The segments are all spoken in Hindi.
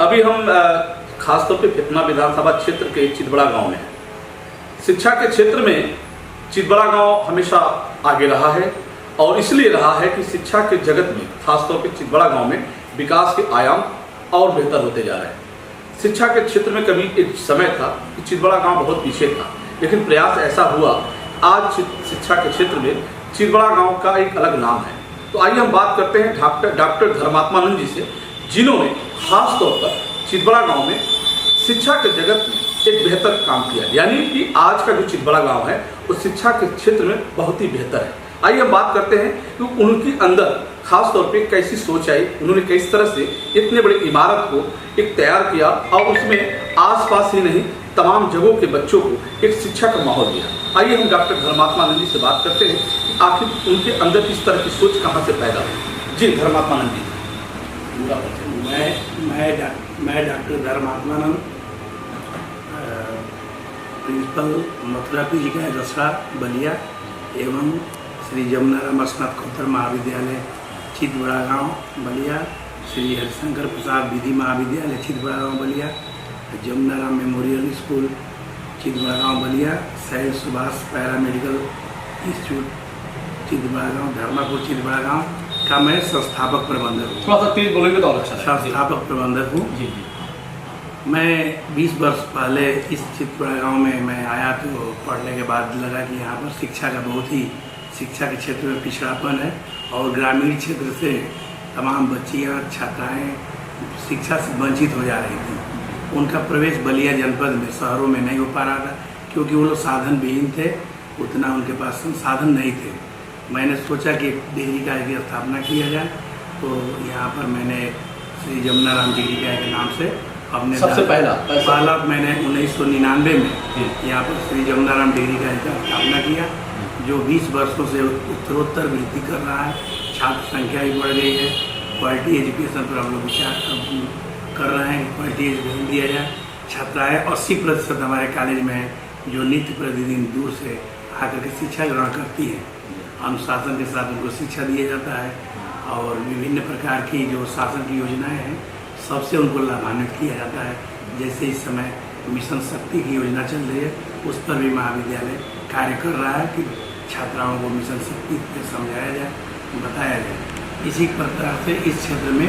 अभी हम खासतौर पे फितना विधानसभा क्षेत्र के चितबड़ा गांव में हैं। शिक्षा के क्षेत्र में चितबड़ा गांव हमेशा आगे रहा है और इसलिए रहा है कि शिक्षा के जगत में खासतौर पे चितबड़ा गांव में विकास के आयाम और बेहतर होते जा रहे हैं। शिक्षा के क्षेत्र में कभी एक समय था कि चितबड़ा गांव बहुत पीछे था, लेकिन प्रयास ऐसा हुआ आज शिक्षा के क्षेत्र में चितबड़ा गांव का एक अलग नाम है। तो आइए हम बात करते हैं डॉक्टर धर्मात्मानंद जी से, जिन्होंने खास तौर पर चितबड़ा गांव में शिक्षा के जगत में एक बेहतर काम किया, यानी कि आज का जो चितबड़ा गांव है वो शिक्षा के क्षेत्र में बहुत ही बेहतर है। आइए हम बात करते हैं कि उनके अंदर खास तौर पे कैसी सोच आई, उन्होंने किस तरह से इतने बड़ी इमारत को एक तैयार किया और उसमें आसपास ही नहीं तमाम जगहों के बच्चों को एक शिक्षा का माहौल दिया। आइए हम डॉक्टर धर्मात्मानंद जी से बात करते हैं कि आखिर उनके अंदर किस तरह की सोच कहाँ से पैदा हुई। जी धर्मात्मानंद जी। मैं डॉक्टर धर्मात्मानंद, प्रिंसिपल मथुरा पीजी का रसड़ा बलिया एवं श्री जमुनाराम स्नातकोत्तर महाविद्यालय चितबड़ा गांव बलिया, श्री हरिशंकर प्रसाद विधि महाविद्यालय चितबड़ा गांव बलिया, जमुनाराम मेमोरियल स्कूल चितबड़ा गांव बलिया, शैल सुभाष पैरामेडिकल इंस्टीट्यूट चितबड़ा गांव धर्मापुर चितबड़ा गांव का मैं संस्थापक प्रबंधक हूँ। थोड़ा सा तेज बोलेंगे तो और अच्छा। संस्थापक प्रबंधक हूँ जी। मैं 20 वर्ष पहले इस चितबड़ा गांव में मैं आया तो पढ़ने के बाद लगा कि यहाँ पर शिक्षा का बहुत ही शिक्षा के क्षेत्र में पिछड़ापन है और ग्रामीण क्षेत्र से तमाम बच्चियाँ छात्राएँ शिक्षा से वंचित हो जा रही थी। उनका प्रवेश बलिया जनपद में शहरों में नहीं हो पा रहा था क्योंकि वो लोग साधन विहीन थे, उतना उनके पास संसाधन नहीं थे। मैंने सोचा कि डिग्री का की स्थापना किया जाए, तो यहाँ पर मैंने श्री जमुनाराम डिग्री का के नाम से अपने सबसे पहला मैंने 1999 में यहाँ पर श्री जमुनाराम डिग्री का स्थापना किया, जो 20 वर्षों से उत्तरोत्तर वृद्धि कर रहा है। छात्र संख्या भी बढ़ गई है। क्वालिटी एजुकेशन पर हम लोग विचार कर रहे हैं कि क्वालिटी एजुकेशन दिया जाए। छात्राएँ 80% हमारे कॉलेज में हैं जो नित्य प्रतिदिन दूर से आकर के शिक्षा ग्रहण करती हैं। अनुशासन के साथ उनको शिक्षा दिया जाता है और विभिन्न प्रकार की जो शासन की योजनाएं हैं सबसे उनको लाभान्वित किया जाता है। जैसे इस समय मिशन शक्ति की योजना चल रही है, उस पर भी महाविद्यालय कार्य कर रहा है कि छात्राओं को मिशन शक्ति पे समझाया जाए, बताया जाए। इसी प्रकार से इस क्षेत्र में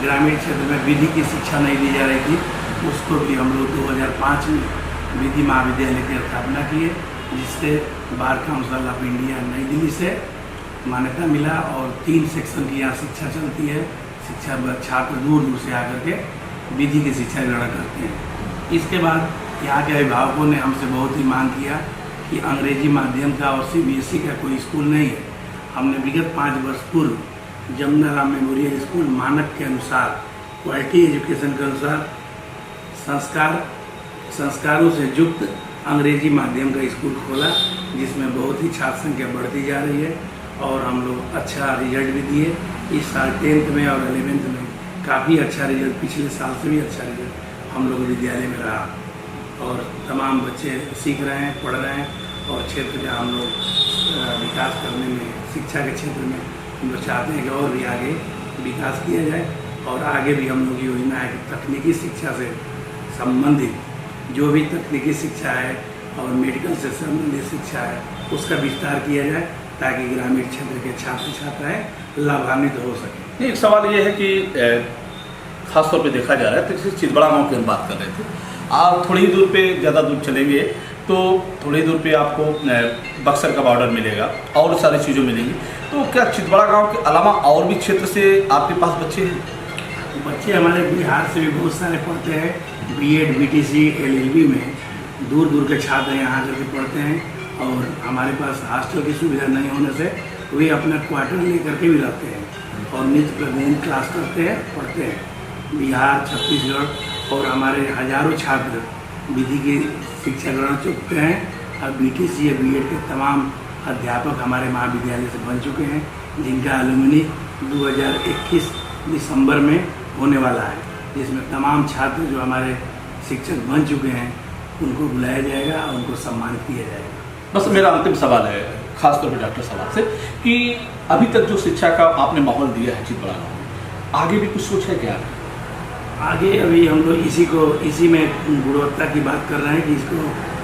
ग्रामीण क्षेत्र में विधि की शिक्षा नहीं दी जा रही थी, उसको भी हम लोग 2005 में विधि महाविद्यालय की स्थापना किए, जिससे बार काउंसिल ऑफ इंडिया नई दिल्ली से मान्यता मिला और 3 सेक्शन की यहाँ शिक्षा चलती है। शिक्षा छात्र दूर दूर से आकर के विधि की शिक्षा ग्रहण करते हैं। इसके बाद यहाँ के अभिभावकों ने हमसे बहुत ही मांग किया कि अंग्रेजी माध्यम का और CBSE का कोई स्कूल नहीं है। हमने विगत 5 वर्ष पूर्व जमुनाराम मेमोरियल स्कूल मानक के अनुसार, क्वालिटी एजुकेशन के अनुसार संस्कारों से युक्त अंग्रेजी माध्यम का स्कूल खोला, जिसमें बहुत ही छात्र संख्या बढ़ती जा रही है और हम लोग अच्छा रिजल्ट भी दिए। इस साल 10th में और 11th में काफ़ी अच्छा रिजल्ट, पिछले साल से भी अच्छा रिजल्ट हम लोग विद्यालय में रहा और तमाम बच्चे सीख रहे हैं, पढ़ रहे हैं और क्षेत्र का हम लोग विकास करने में, शिक्षा के क्षेत्र में हम लोग चाहते हैं कि और भी आगे विकास किया जाए और आगे भी हम लोग की योजना है कि तकनीकी शिक्षा से संबंधित जो भी तकनीकी शिक्षा है और मेडिकल से संबंधित शिक्षा है उसका विस्तार किया जाए ताकि ग्रामीण क्षेत्र के छात्र छात्राएँ लाभान्वित हो सकें। एक सवाल ये है कि खासतौर पे देखा जा रहा है, तो जैसे चितबड़ा गाँव की हम बात कर रहे थे, आप थोड़ी ही दूर पे, ज़्यादा दूर चलेंगे तो थोड़ी दूर पे आपको बक्सर का बॉर्डर मिलेगा और सारी चीज़ें मिलेंगी। तो क्या चितबड़ा गांव के अलावा और भी क्षेत्र से आपके पास बच्चे हैं? बच्चे हमारे बिहार से भी बहुत सारे पढ़ते हैं। B.Ed, BTC, LLB में दूर दूर के छात्र यहाँ आकर के पढ़ते हैं और हमारे पास हॉस्टल की सुविधा नहीं होने से वे अपना क्वार्टर लेकर के भी रहते हैं और नित्य प्रतिदिन क्लास करते हैं, पढ़ते हैं। बिहार, छत्तीसगढ़ और हमारे हजारों छात्र विधि की शिक्षा ग्रहण चुके हैं और BTC या B.Ed के तमाम अध्यापक हमारे महाविद्यालय से बन चुके हैं, जिनका एलुमनी 2021 दिसंबर में होने वाला है, जिसमें तमाम छात्र जो हमारे शिक्षक बन चुके हैं उनको बुलाया जाएगा और उनको सम्मानित किया जाएगा। बस मेरा अंतिम सवाल है, खासतौर पर डॉक्टर साहब से, कि अभी तक जो शिक्षा का आपने माहौल दिया है चितबड़ा गाँव में, आगे भी कुछ सोच है क्या? आगे अभी हम लोग इसी में गुणवत्ता की बात कर रहे हैं कि इसको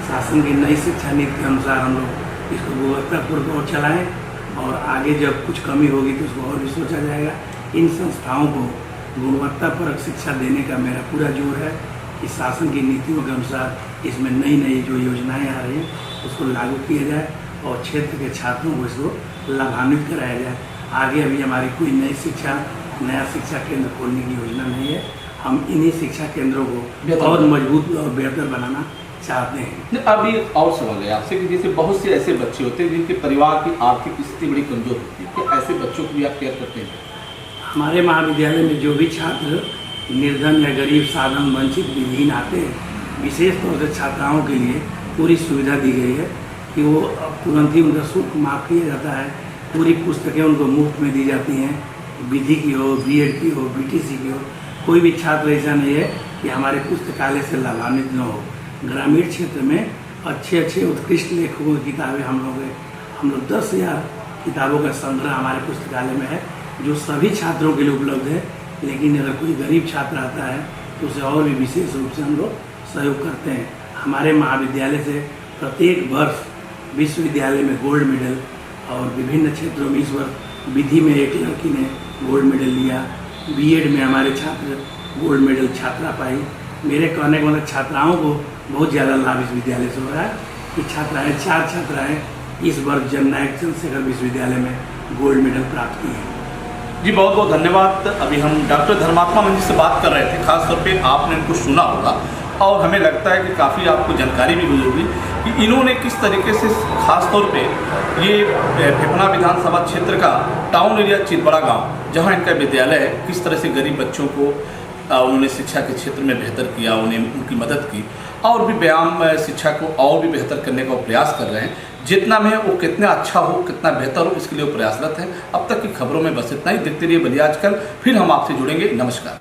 शासन की नई शिक्षा नीति के अनुसार हम लोग इसको गुणवत्तापूर्वक और चलाएं, और आगे जब कुछ कमी होगी तो उसको और भी सोचा जाएगा। इन संस्थाओं को गुणवत्तापरक शिक्षा देने का मेरा पूरा जोर है कि शासन की नीतियों के अनुसार इसमें नई नई जो योजनाएं आ रही हैं उसको लागू किया जाए और क्षेत्र के छात्रों को इसको लाभान्वित कराया जाए। आगे अभी हमारी कोई नया शिक्षा केंद्र खोलने की योजना नहीं है। हम इन्हीं शिक्षा केंद्रों को और मजबूत और बेहतर बनाना चाहते हैं। अभी और सवाल है आपसे कि जैसे बहुत से ऐसे बच्चे होते हैं जिनके परिवार की आर्थिक स्थिति बड़ी कमजोर होती है, तो ऐसे बच्चों को भी आप केयर करते हैं? हमारे महाविद्यालय में जो भी छात्र निर्धन या गरीब साधन वंचित विहीन आते हैं, विशेष तौर से छात्राओं के लिए पूरी सुविधा दी गई है कि वो तुरंत ही उनका शुल्क माफ़ किया जाता है। पूरी पुस्तकें उनको मुफ्त में दी जाती हैं, विधि की हो, बीएड की हो, बीटीसी की हो। कोई भी छात्र ऐसा नहीं है कि हमारे पुस्तकालय से लाभान्वित न हो। ग्रामीण क्षेत्र में अच्छे उत्कृष्ट लेखकों की किताबें हम लोग 10,000 किताबों का संग्रह हमारे पुस्तकालय में है, जो सभी छात्रों के लिए उपलब्ध है। लेकिन अगर कोई गरीब छात्र आता है तो उसे और भी विशेष रूप से हम लोग सहयोग करते हैं। हमारे महाविद्यालय से प्रत्येक वर्ष विश्वविद्यालय में गोल्ड मेडल और विभिन्न क्षेत्रों में, इस वर्ष विधि में एक लड़की ने गोल्ड मेडल लिया, बीएड में हमारे छात्र गोल्ड मेडल छात्रा पाई। मेरे कहने का मतलब छात्राओं को बहुत ज़्यादा लाभ इस विद्यालय से हो रहा है कि 4 छात्राएँ इस वर्ष जननायक चंद्रशेखर विश्वविद्यालय में गोल्ड मेडल प्राप्त की है। जी बहुत बहुत धन्यवाद। अभी हम डॉक्टर धर्मात्मा मंजी से बात कर रहे थे, खासतौर पे आपने इनको सुना होगा और हमें लगता है कि काफ़ी आपको जानकारी भी हुई होगी कि इन्होंने किस तरीके से खासतौर पे ये फेफना विधानसभा क्षेत्र का टाउन एरिया चितबड़ा गांव, जहां इनका विद्यालय है, किस तरह से गरीब बच्चों को उन्होंने शिक्षा के क्षेत्र में बेहतर किया, उन्हें उनकी मदद की और भी व्यायाम शिक्षा को और भी बेहतर करने का प्रयास कर रहे हैं। जितना में वो कितना अच्छा हो, कितना बेहतर हो, इसके लिए वो प्रयासरत है। अब तक की खबरों में बस इतना ही। देखते रहिए बलिया आजकल। फिर हम आपसे जुड़ेंगे। नमस्कार।